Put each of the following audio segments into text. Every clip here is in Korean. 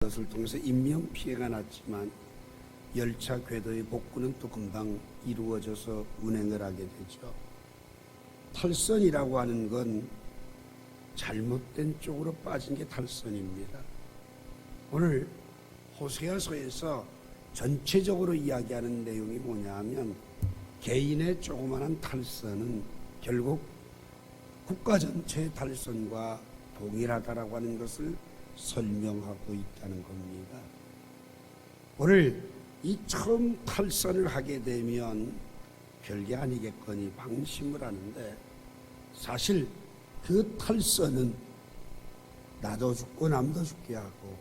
것을 통해서 인명피해가 났지만 열차 궤도의 복구는 또 금방 이루어져서 운행을 하게 되죠. 탈선이라고 하는 건 잘못된 쪽으로 빠진 게 탈선입니다. 오늘 호세아서에서 전체적으로 이야기하는 내용이 뭐냐 하면 개인의 조그마한 탈선은 결국 국가 전체의 탈선과 동일하다라고 하는 것을 설명하고 있다는 겁니다. 오늘 이 처음 탈선을 하게 되면 별게 아니겠거니 방심을 하는데, 사실 그 탈선은 나도 죽고 남도 죽게 하고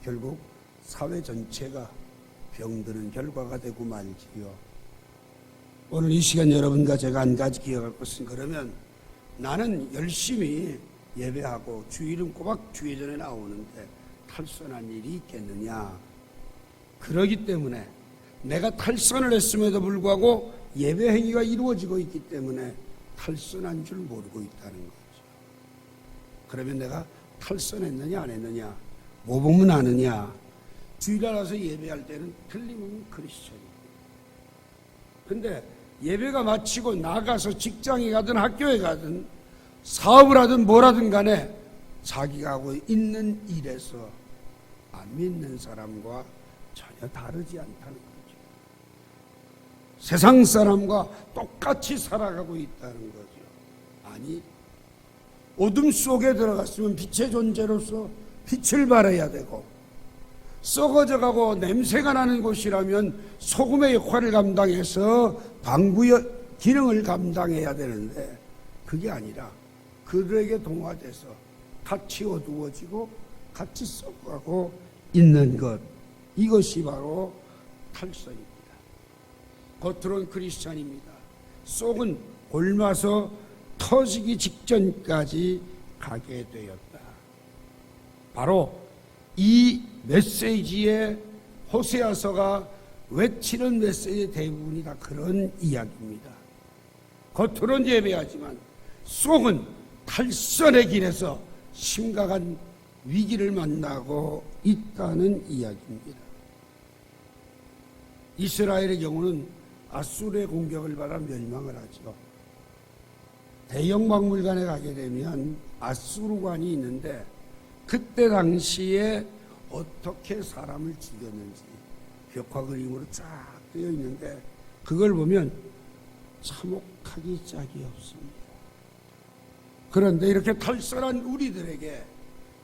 결국 사회 전체가 병드는 결과가 되고 말지요. 오늘 이 시간 여러분과 제가 한 가지 기억할 것은, 그러면 나는 열심히 예배하고 주일은 꼬박 주일전에 나오는데 탈선한 일이 있겠느냐? 그러기 때문에 내가 탈선을 했음에도 불구하고 예배 행위가 이루어지고 있기 때문에 탈선한 줄 모르고 있다는 거죠. 그러면 내가 탈선했느냐 안 했느냐 뭐 보면 아느냐? 주일날 와서 예배할 때는 틀림없는 크리스천입니다. 근데 예배가 마치고 나가서 직장에 가든 학교에 가든 사업을 하든 뭐라든 간에 자기가 하고 있는 일에서 안 믿는 사람과 전혀 다르지 않다는 거죠. 세상 사람과 똑같이 살아가고 있다는 거죠. 아니, 어둠 속에 들어갔으면 빛의 존재로서 빛을 발해야 되고, 썩어져가고 냄새가 나는 곳이라면 소금의 역할을 감당해서 방부의 기능을 감당해야 되는데, 그게 아니라 그들에게 동화돼서 같이 어두워지고 같이 썩어가고 있는 것, 이것이 바로 탈선입니다. 겉으로는 크리스찬입니다. 속은 곪아서 터지기 직전까지 가게 되었다. 바로 이 메시지의 호세아서가 외치는 메시지의 대부분이 다 그런 이야기입니다. 겉으로는 예배하지만 속은 탈선의 길에서 심각한 위기를 만나고 있다는 이야기입니다. 이스라엘의 경우는 아수르의 공격을 받아 멸망을 하죠. 대형 박물관에 가게 되면 아수르관이 있는데, 그때 당시에 어떻게 사람을 죽였는지 벽화 그림으로 쫙 되어 있는데, 그걸 보면 참혹하기 짝이 없습니다. 그런데 이렇게 탈선한 우리들에게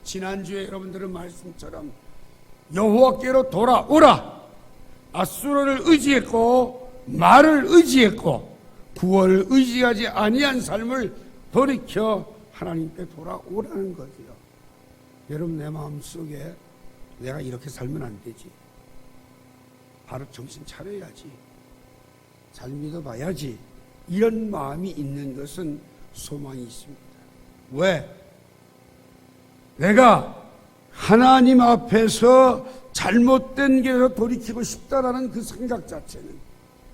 지난주에 여러분들은 말씀처럼 여호와께로 돌아오라, 아수르를 의지했고 말을 의지했고 구원을 의지하지 아니한 삶을 돌이켜 하나님께 돌아오라는 거지요. 여러분, 내 마음속에 내가 이렇게 살면 안 되지, 바로 정신 차려야지, 잘 믿어봐야지, 이런 마음이 있는 것은 소망이 있습니다. 왜? 내가 하나님 앞에서 잘못된 길에서 돌이키고 싶다라는 그 생각 자체는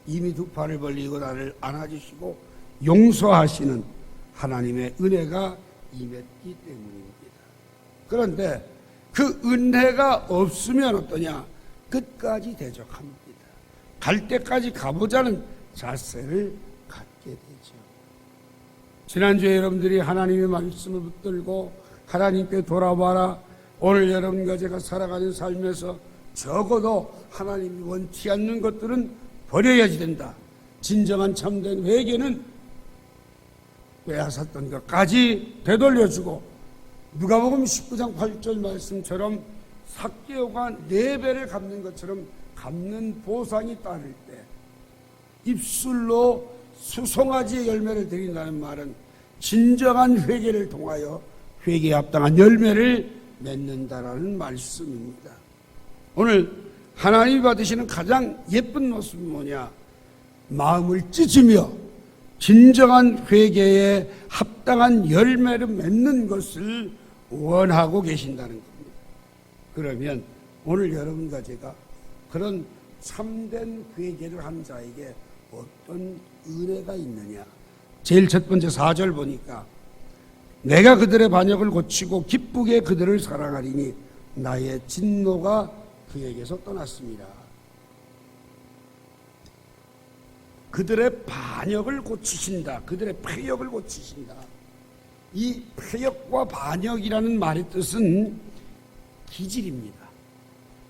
이미 두 팔을 벌리고 나를 안아주시고 용서하시는 하나님의 은혜가 임했기 때문입니다. 그런데 그 은혜가 없으면 어떠냐? 끝까지 대적합니다. 갈 때까지 가보자는 자세를 갖게 되죠. 지난주에 여러분들이 하나님의 말씀을 붙들고 하나님께 돌아와라, 오늘 여러분과 제가 살아가는 삶에서 적어도 하나님이 원치 않는 것들은 버려야지 된다. 진정한 참된 회개는 빼앗았던 것까지 되돌려주고, 누가복음 19장 8절 말씀처럼 삭개오가 4배를 갚는 것처럼 갚는 보상이 따를 때 입술로 수송아지의 열매를 드린다는 말은 진정한 회개를 통하여 회개에 합당한 열매를 맺는다라는 말씀입니다. 오늘 하나님이 받으시는 가장 예쁜 모습은 뭐냐? 마음을 찢으며 진정한 회개에 합당한 열매를 맺는 것을 원하고 계신다는 겁니다. 그러면 오늘 여러분과 제가 그런 참된 회개를 한 자에게 어떤 은혜가 있느냐? 제일 첫 번째 4절 보니까 내가 그들의 반역을 고치고 기쁘게 그들을 사랑하리니 나의 진노가 그에게서 떠났습니다. 그들의 반역을 고치신다. 그들의 패역을 고치신다. 이 패역과 반역이라는 말의 뜻은 기질입니다.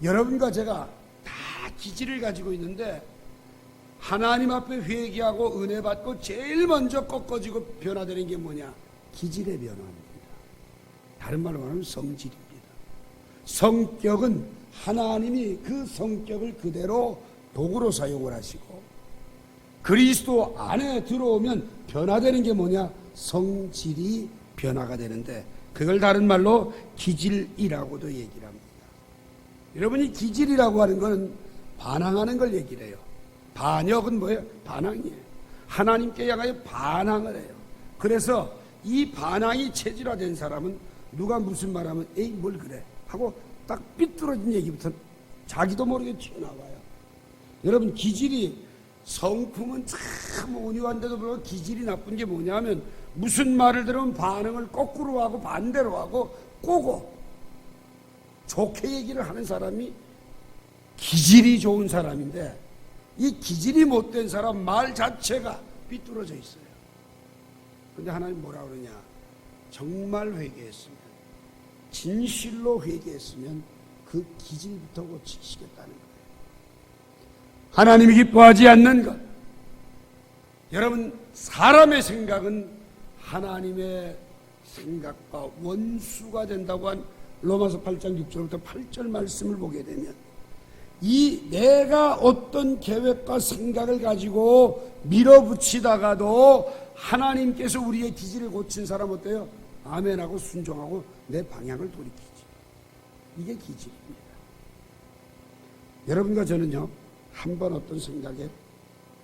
여러분과 제가 다 기질을 가지고 있는데 하나님 앞에 회개하고 은혜 받고 제일 먼저 꺾어지고 변화되는 게 뭐냐? 기질의 변화입니다. 다른 말로 말하면 성질입니다. 성격은 하나님이 그 성격을 그대로 도구로 사용을 하시고 그리스도 안에 들어오면 변화되는 게 뭐냐? 성질이 변화가 되는데 그걸 다른 말로 기질이라고도 얘기를 합니다. 여러분이 기질이라고 하는 것은 반항하는 걸 얘기를 해요. 반역은 뭐예요? 반항이에요. 하나님께 향하여 반항을 해요. 그래서 이 반항이 체질화된 사람은 누가 무슨 말하면 에이 뭘 그래 하고 딱 삐뚤어진 얘기부터 자기도 모르게 튀어나와요. 여러분 기질이 성품은 참 온유한데도 불구하고 기질이 나쁜 게 뭐냐면 무슨 말을 들으면 반응을 거꾸로 하고 반대로 하고 꼬고 좋게 얘기를 하는 사람이 기질이 좋은 사람인데 이 기질이 못된 사람 말 자체가 삐뚤어져 있어요. 근데 하나님 뭐라 그러냐? 정말 회개했으면 진실로 회개했으면 그 기질부터 고치시겠다는 거예요. 하나님이 기뻐하지 않는 것. 여러분 사람의 생각은 하나님의 생각과 원수가 된다고 한 로마서 8장 6절부터 8절 말씀을 보게 되면 이 내가 어떤 계획과 생각을 가지고 밀어붙이다가도 하나님께서 우리의 기질을 고친 사람 어때요? 아멘하고 순종하고 내 방향을 돌이키지. 이게 기질입니다. 여러분과 저는요 한번 어떤 생각에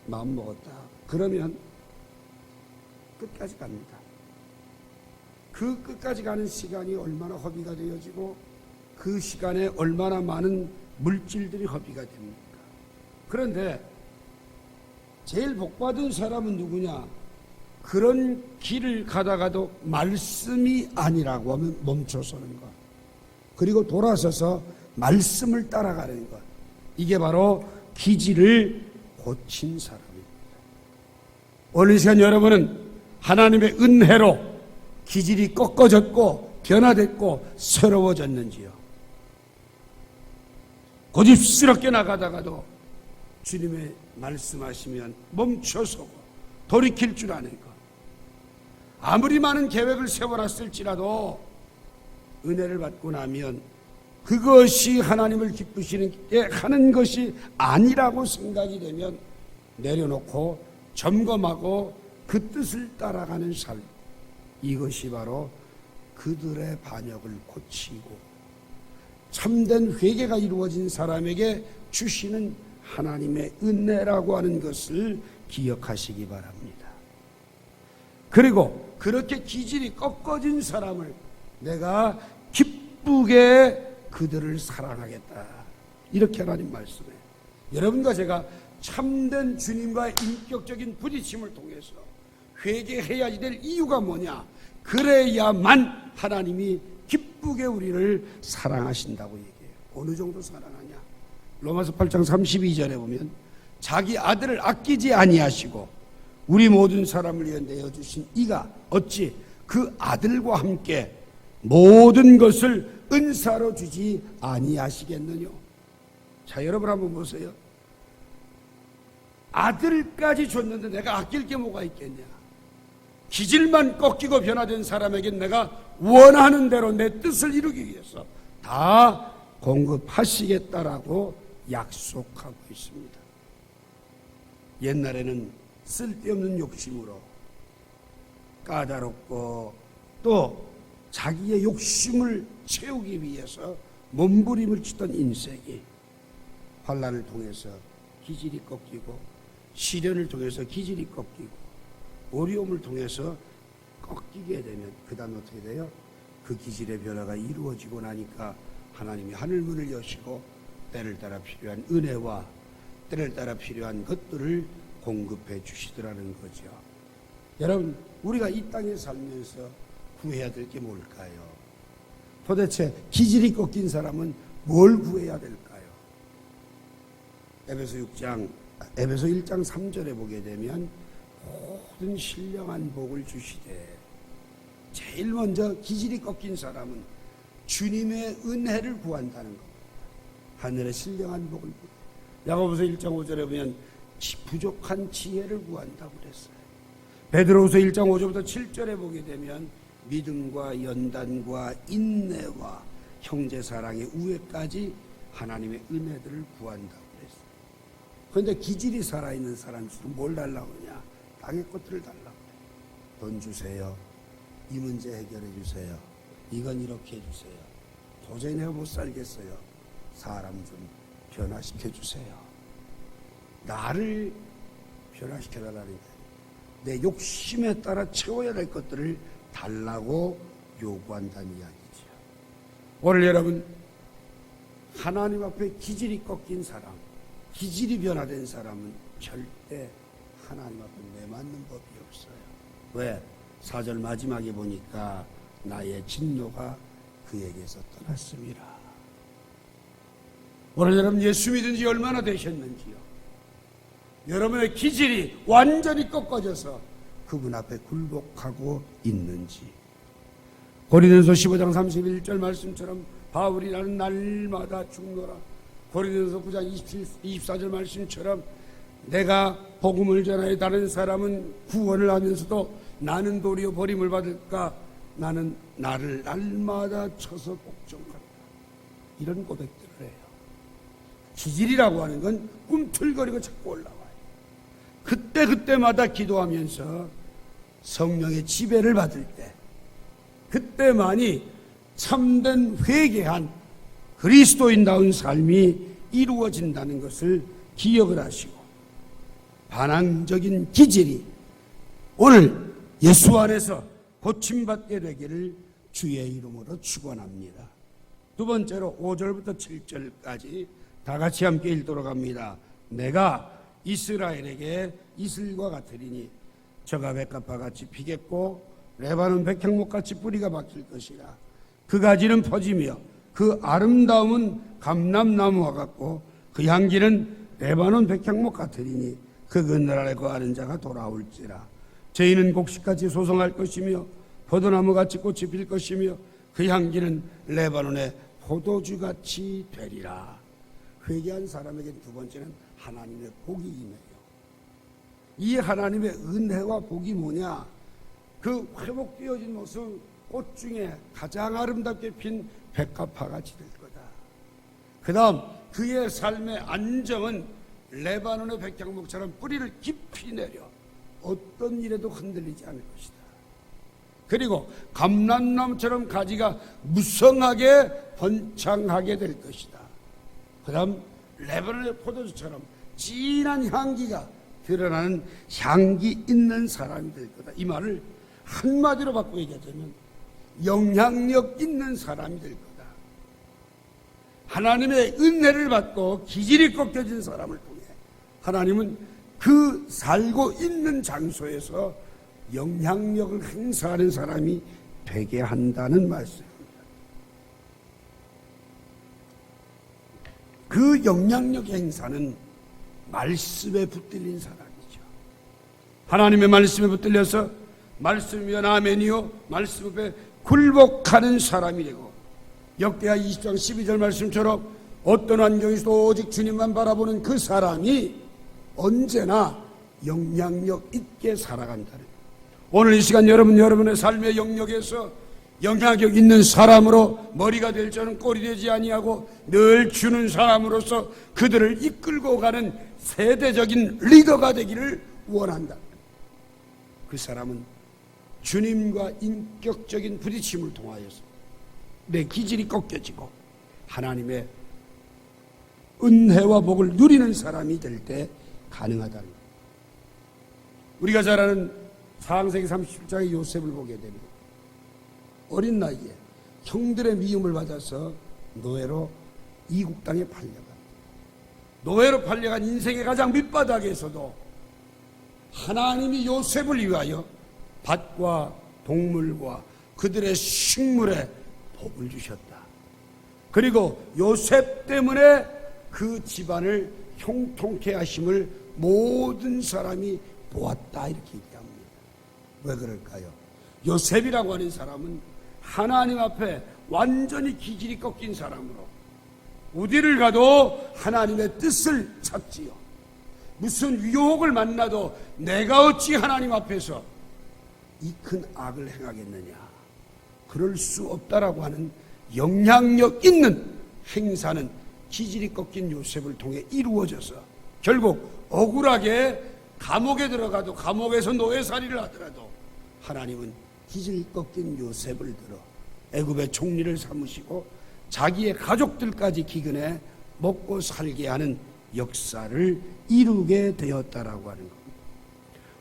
마음먹었다 그러면 끝까지 갑니다. 그 끝까지 가는 시간이 얼마나 허비가 되어지고 그 시간에 얼마나 많은 물질들이 허비가 됩니까? 그런데 제일 복받은 사람은 누구냐? 그런 길을 가다가도 말씀이 아니라고 하면 멈춰서는 것, 그리고 돌아서서 말씀을 따라가는 것, 이게 바로 기질을 고친 사람입니다. 오늘 이 시간 여러분은 하나님의 은혜로 기질이 꺾어졌고 변화됐고 새로워졌는지요? 고집스럽게 나가다가도 주님의 말씀하시면 멈춰서고 돌이킬 줄 아는 것, 아무리 많은 계획을 세워놨을지라도 은혜를 받고 나면 그것이 하나님을 기쁘시게 하는 것이 아니라고 생각이 되면 내려놓고 점검하고 그 뜻을 따라가는 삶, 이것이 바로 그들의 반역을 고치고 참된 회개가 이루어진 사람에게 주시는 하나님의 은혜라고 하는 것을 기억하시기 바랍니다. 그리고 그렇게 기질이 꺾어진 사람을 내가 기쁘게 그들을 사랑하겠다, 이렇게 하나님 말씀해요. 여러분과 제가 참된 주님과의 인격적인 부딪힘을 통해서 회개해야 될 이유가 뭐냐? 그래야만 하나님이 기쁘게 우리를 사랑하신다고 얘기해요. 어느 정도 사랑하냐? 로마서 8장 32절에 보면 자기 아들을 아끼지 아니하시고 우리 모든 사람을 위해 내어주신 이가 어찌 그 아들과 함께 모든 것을 은사로 주지 아니하시겠느냐? 자, 여러분 한번 보세요. 아들까지 줬는데 내가 아낄 게 뭐가 있겠냐? 기질만 꺾이고 변화된 사람에겐 내가 원하는 대로 내 뜻을 이루기 위해서 다 공급하시겠다라고 약속하고 있습니다. 옛날에는 쓸데없는 욕심으로 까다롭고 또 자기의 욕심을 채우기 위해서 몸부림을 치던 인생이 환난을 통해서 기질이 꺾이고 시련을 통해서 기질이 꺾이고 어려움을 통해서 꺾이게 되면 그 다음에 어떻게 돼요? 그 기질의 변화가 이루어지고 나니까 하나님이 하늘문을 여시고 때를 따라 필요한 은혜와 때를 따라 필요한 것들을 공급해 주시더라는 거죠. 여러분, 우리가 이 땅에 살면서 구해야 될 게 뭘까요? 도대체 기질이 꺾인 사람은 뭘 구해야 될까요? 에베소 1장 3절에 보게 되면 모든 신령한 복을 주시되, 제일 먼저 기질이 꺾인 사람은 주님의 은혜를 구한다는 겁니다. 하늘의 신령한 복을 구해요. 야고보서 1장 5절에 보면 부족한 지혜를 구한다고 그랬어요. 베드로후서 1장 5절부터 7절에 보게 되면 믿음과 연단과 인내와 형제 사랑의 우애까지 하나님의 은혜들을 구한다고 그랬어요. 그런데 기질이 살아있는 사람들은 뭘 달라고 하냐? 땅의 것들을 달라고 해요. 돈 주세요. 이 문제 해결해 주세요. 이건 이렇게 해주세요. 도저히 내가 못 살겠어요. 사람 좀 변화시켜 주세요. 나를 변화시켜 달라는 거예요. 내 욕심에 따라 채워야 될 것들을 달라고 요구한다는 이야기죠. 오늘 여러분, 하나님 앞에 기질이 꺾인 사람, 기질이 변화된 사람은 절대 하나님 앞에 매맞는 법이 없어요. 왜? 4절 마지막에 보니까 나의 진노가 그에게서 떠났습니다. 오늘 여러분 예수 믿은 지 얼마나 되셨는지요? 여러분의 기질이 완전히 꺾어져서 그분 앞에 굴복하고 있는지. 고린도서 15장 31절 말씀처럼 바울이 나는 날마다 죽노라. 고린도서 9장 24절 말씀처럼 내가 복음을 전하여 다른 사람은 구원을 하면서도 나는 도리어 버림을 받을까? 나는 나를 날마다 쳐서 복종한다. 이런 고백들을 해요. 기질이라고 하는 건 꿈틀거리고 자꾸 올라와요. 그때마다 기도하면서 성령의 지배를 받을 때, 그때만이 참된 회개한 그리스도인다운 삶이 이루어진다는 것을 기억을 하시고, 반항적인 기질이 오늘 예수 안에서 고침받게 되기를 주의 이름으로 축원합니다. 두 번째로 5절부터 7절까지 다 같이 함께 읽도록 합니다. 내가 이스라엘에게 이슬과 같으리니 저가 백합화 같이 피겠고 레바논 백향목 같이 뿌리가 박힐 것이라. 그 가지는 퍼지며 그 아름다움은 감람나무와 같고 그 향기는 레바논 백향목 같으리니 그 그늘 아래 거하는 자가 돌아올지라. 저희는 곡식같이 소송할 것이며 포도나무같이 꽃이 필 것이며 그 향기는 레바논의 포도주같이 되리라. 회개한 사람에게 두 번째는 하나님의 복이 임해요. 이 하나님의 은혜와 복이 뭐냐? 그 회복되어진 모습, 꽃 중에 가장 아름답게 핀 백합화같이 될 거다. 그 다음 그의 삶의 안정은 레바논의 백향목처럼 뿌리를 깊이 내려 어떤 일에도 흔들리지 않을 것이다. 그리고 감람나무처럼 가지가 무성하게 번창하게 될 것이다. 그 다음 레바논의 포도주처럼 진한 향기가 드러나는 향기 있는 사람이 될 거다. 이 말을 한마디로 바꾸고 얘기하자면 영향력 있는 사람이 될 거다. 하나님의 은혜를 받고 기질이 꺾여진 사람을 통해 하나님은 그 살고 있는 장소에서 영향력을 행사하는 사람이 되게 한다는 말씀입니다. 그 영향력 행사는 말씀에 붙들린 사람이죠. 하나님의 말씀에 붙들려서 말씀이면 아멘이요 말씀 앞에 굴복하는 사람이 되고, 역대하 20장 12절 말씀처럼 어떤 환경에서도 오직 주님만 바라보는 그 사람이 언제나 영향력 있게 살아간다는 거예요. 오늘 이 시간 여러분의 삶의 영역에서 영향력 있는 사람으로 머리가 될 줄은 꼴이 되지 아니하고 늘 주는 사람으로서 그들을 이끌고 가는 세대적인 리더가 되기를 원한다. 그 사람은 주님과 인격적인 부딪힘을 통하여서 내 기질이 꺾여지고 하나님의 은혜와 복을 누리는 사람이 될 때 가능하다는 거예요. 우리가 잘 아는 사왕세기 37장의 요셉을 보게 됩니다. 어린 나이에 형들의 미움을 받아서 노예로 이국 땅에 팔려간, 노예로 팔려간 인생의 가장 밑바닥에서도 하나님이 요셉을 위하여 밭과 동물과 그들의 식물에 복을 주셨다. 그리고 요셉 때문에 그 집안을 형통케 하심을 모든 사람이 보았다, 이렇게 얘기합니다. 왜 그럴까요? 요셉이라고 하는 사람은 하나님 앞에 완전히 기질이 꺾인 사람으로 어디를 가도 하나님의 뜻을 찾지요. 무슨 유혹을 만나도 내가 어찌 하나님 앞에서 이 큰 악을 행하겠느냐, 그럴 수 없다라고 하는 영향력 있는 행사는 기질이 꺾인 요셉을 통해 이루어져서 결국 억울하게 감옥에 들어가도, 감옥에서 노예살이를 하더라도 하나님은 기질이 꺾인 요셉을 들어 애굽의 총리를 삼으시고 자기의 가족들까지 기근에 먹고 살게 하는 역사를 이루게 되었다라고 하는 겁니다.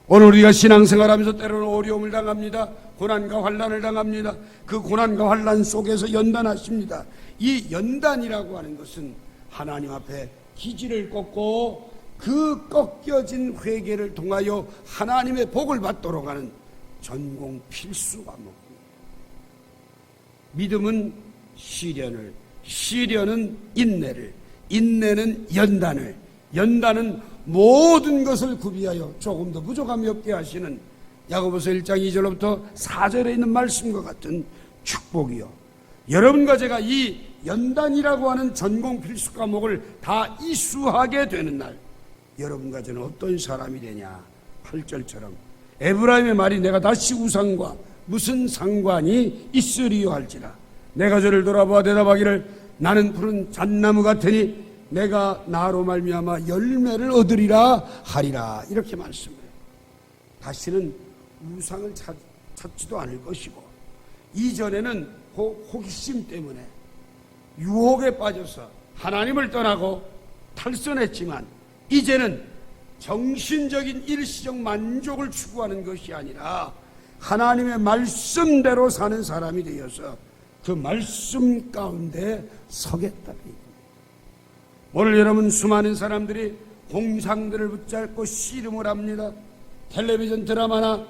오늘 우리가 신앙생활하면서 때로는 어려움을 당합니다. 고난과 환난을 당합니다. 그 고난과 환난 속에서 연단하십니다. 이 연단이라고 하는 것은 하나님 앞에 기질을 꺾고 그 꺾여진 회개를 통하여 하나님의 복을 받도록 하는 전공 필수 과목입니다. 믿음은 시련을, 시련은 인내를, 인내는 연단을, 연단은 모든 것을 구비하여 조금 더 부족함이 없게 하시는 야고보서 1장 2절부터 4절에 있는 말씀과 같은 축복이요. 여러분과 제가 이 연단이라고 하는 전공 필수 과목을 다 이수하게 되는 날, 여러분과 저는 어떤 사람이 되냐. 8절처럼 에브라임의 말이 내가 다시 우상과 무슨 상관이 있으리요 할지라. 내가 저를 돌아보아 대답하기를 나는 푸른 잣나무 같으니 내가 나로 말미암아 열매를 얻으리라 하리라. 이렇게 말씀해요. 다시는 우상을 찾지도 않을 것이고, 이전에는 호기심 때문에 유혹에 빠져서 하나님을 떠나고 탈선했지만 이제는 정신적인 일시적 만족을 추구하는 것이 아니라 하나님의 말씀대로 사는 사람이 되어서 그 말씀 가운데 서겠다. 오늘 여러분, 수많은 사람들이 공상들을 붙잡고 씨름을 합니다. 텔레비전 드라마나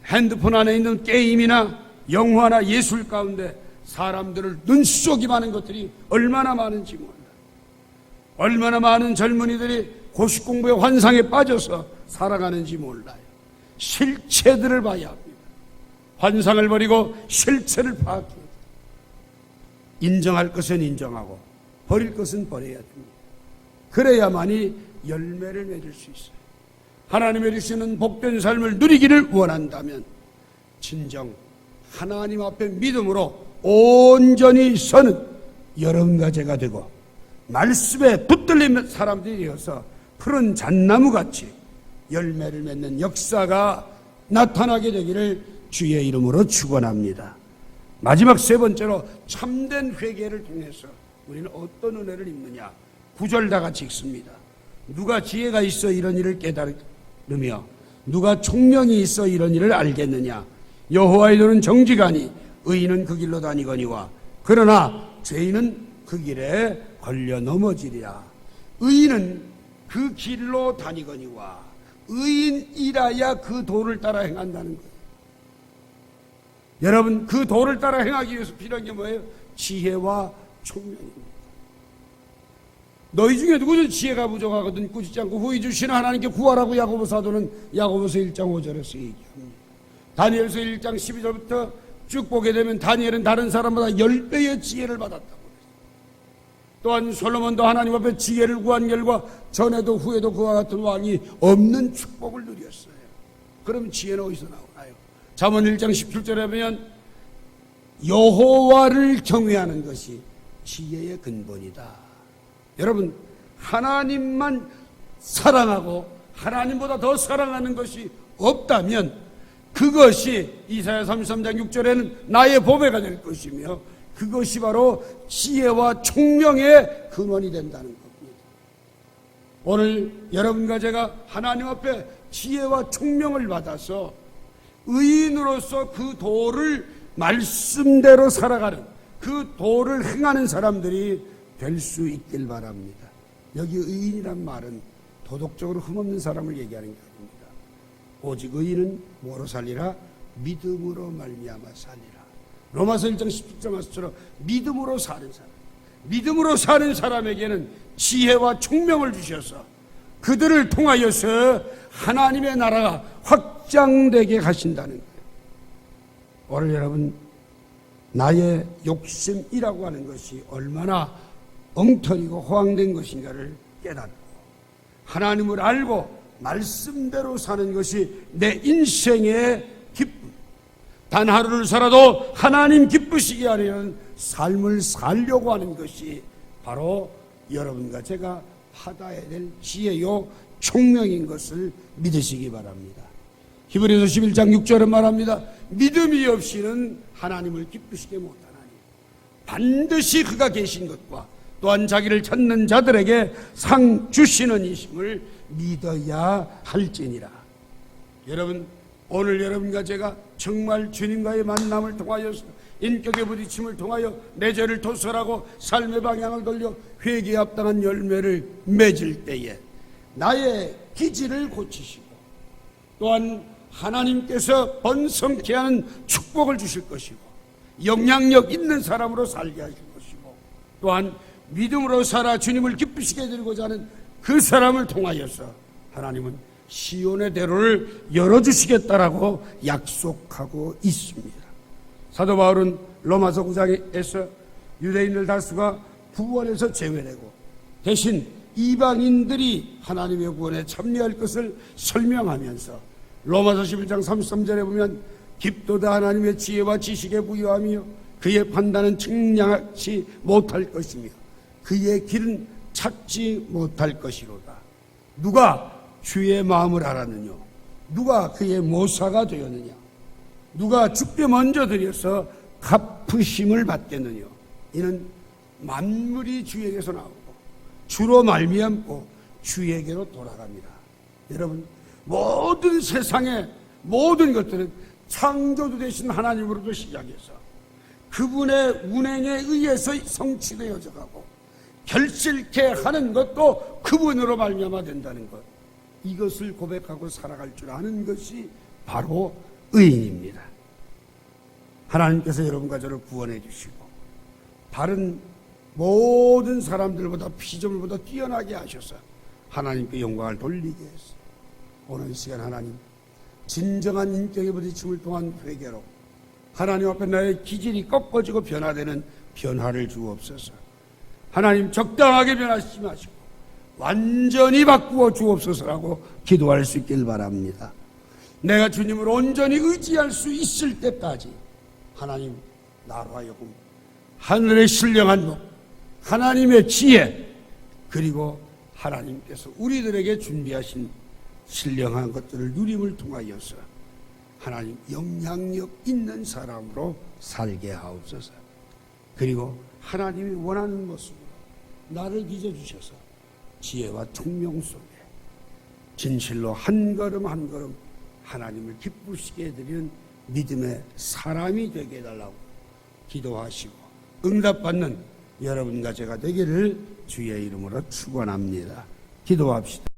핸드폰 안에 있는 게임이나 영화나 예술 가운데 사람들을 눈속이 많은 것들이 얼마나 많은지 몰라요. 얼마나 많은 젊은이들이 고시 공부의 환상에 빠져서 살아가는지 몰라요. 실체들을 봐야 합니다. 환상을 버리고 실체를 파악해야 돼요. 인정할 것은 인정하고 버릴 것은 버려야 됩니다. 그래야만이 열매를 맺을 수 있어요. 하나님의 주시는 복된 삶을 누리기를 원한다면 진정 하나님 앞에 믿음으로 온전히 서는 여러분과 제가 되고 말씀에 붙들린 사람들이 되어서 푸른 잣나무같이 열매를 맺는 역사가 나타나게 되기를 주의 이름으로 축원합니다. 마지막 세 번째로 참된 회개를 통해서 우리는 어떤 은혜를 입느냐. 9절 다 같이 읽습니다. 누가 지혜가 있어 이런 일을 깨달으며 누가 총명이 있어 이런 일을 알겠느냐. 여호와의 도는 정직하니 의인은 그 길로 다니거니와 그러나 죄인은 그 길에 걸려 넘어지리라. 의인은 그 길로 다니거니와, 의인이라야 그 도를 따라 행한다는 거예요. 여러분, 그 도를 따라 행하기 위해서 필요한 게 뭐예요? 지혜와 총명입니다. 너희 중에 누구든 지혜가 부족하거든 꾸짖지 않고 후히 주시는 하나님께 구하라고 야고보 사도는 야고보서 1장 5절에서 얘기합니다. 다니엘서 1장 12절부터 쭉 보게 되면 다니엘은 다른 사람보다 10배의 지혜를 받았다고. 또한 솔로몬도 하나님 앞에 지혜를 구한 결과 전에도 후에도 그와 같은 왕이 없는 축복을 누렸어요. 그럼 지혜는 어디서 나오나요? 잠언 1장 17절에 보면 여호와를 경외하는 것이 지혜의 근본이다. 여러분, 하나님만 사랑하고 하나님보다 더 사랑하는 것이 없다면 그것이 이사야 33장 6절에는 나의 보배가 될 것이며 그것이 바로 지혜와 총명의 근원이 된다는 겁니다. 오늘 여러분과 제가 하나님 앞에 지혜와 총명을 받아서 의인으로서 그 도를 말씀대로 살아가는, 그 도를 행하는 사람들이 될 수 있길 바랍니다. 여기 의인이란 말은 도덕적으로 흠없는 사람을 얘기하는 게 아닙니다. 오직 의인은 뭐로 살리라? 믿음으로 말미암아 살리라. 로마서 1장 17절 말씀처럼 믿음으로 사는 사람, 믿음으로 사는 사람에게는 지혜와 총명을 주셔서 그들을 통하여서 하나님의 나라가 확장되게 하신다는 거예요. 오늘 여러분, 나의 욕심이라고 하는 것이 얼마나 엉터리고 허황된 것인가를 깨닫고 하나님을 알고 말씀대로 사는 것이 내 인생의 기쁨, 단 하루를 살아도 하나님 기쁘시게 하려는 삶을 살려고 하는 것이 바로 여러분과 제가 받아야 될 지혜요 총명인 것을 믿으시기 바랍니다. 히브리서 11장 6절은 말합니다. 믿음이 없이는 하나님을 기쁘시게 못하나니 반드시 그가 계신 것과 또한 자기를 찾는 자들에게 상 주시는 이심을 믿어야 할지니라. 여러분, 오늘 여러분과 제가 정말 주님과의 만남을 통하여서 인격의 부딪힘을 통하여 내 죄를 토설하고 삶의 방향을 돌려 회개에 합당한 열매를 맺을 때에 나의 기질을 고치시고 또한 하나님께서 번성케 하는 축복을 주실 것이고 영향력 있는 사람으로 살게 하실 것이고 또한 믿음으로 살아 주님을 기쁘시게 해드리고자 하는 그 사람을 통하여서 하나님은 시온의 대로를 열어주시겠다라고 약속하고 있습니다. 사도 바울은 로마서 9장에서 유대인들 다수가 구원에서 제외되고 대신 이방인들이 하나님의 구원에 참여할 것을 설명하면서 로마서 11장 33절에 보면 깊도다 하나님의 지혜와 지식에 부유하며 그의 판단은 측량하지 못할 것이며 그의 길은 찾지 못할 것이로다. 누가 주의 마음을 알았느냐? 누가 그의 모사가 되었느냐? 누가 주께 먼저 드려서 갚으심을 받겠느냐? 이는 만물이 주에게서 나오고 주로 말미암고 주에게로 돌아갑니다. 여러분, 모든 세상의 모든 것들은 창조주 되신 하나님으로부터 시작해서 그분의 운행에 의해서 성취되어져 가고 결실케 하는 것도 그분으로 말미암아 된다는 것, 이것을 고백하고 살아갈 줄 아는 것이 바로 의인입니다. 하나님께서 여러분과 저를 구원해 주시고 다른 모든 사람들보다 피조물보다 뛰어나게 하셔서 하나님께 영광을 돌리게 했어요. 오늘 이 시간 하나님, 진정한 인격의 부딪힘을 통한 회개로 하나님 앞에 나의 기질이 꺾어지고 변화되는 변화를 주옵소서. 하나님, 적당하게 변화시키지 마시고 완전히 바꾸어 주옵소서라고 기도할 수 있길 바랍니다. 내가 주님을 온전히 의지할 수 있을 때까지 하나님, 나로 하여금 하늘의 신령한 복, 하나님의 지혜, 그리고 하나님께서 우리들에게 준비하신 신령한 것들을 누림을 통하여서 하나님 영향력 있는 사람으로 살게 하옵소서. 그리고 하나님이 원하는 모습으로 나를 빚어주셔서 지혜와 총명 속에 진실로 한 걸음 한 걸음 하나님을 기쁘시게 해드리는 믿음의 사람이 되게 해달라고 기도하시고 응답받는 여러분과 제가 되기를 주의 이름으로 축원합니다. 기도합시다.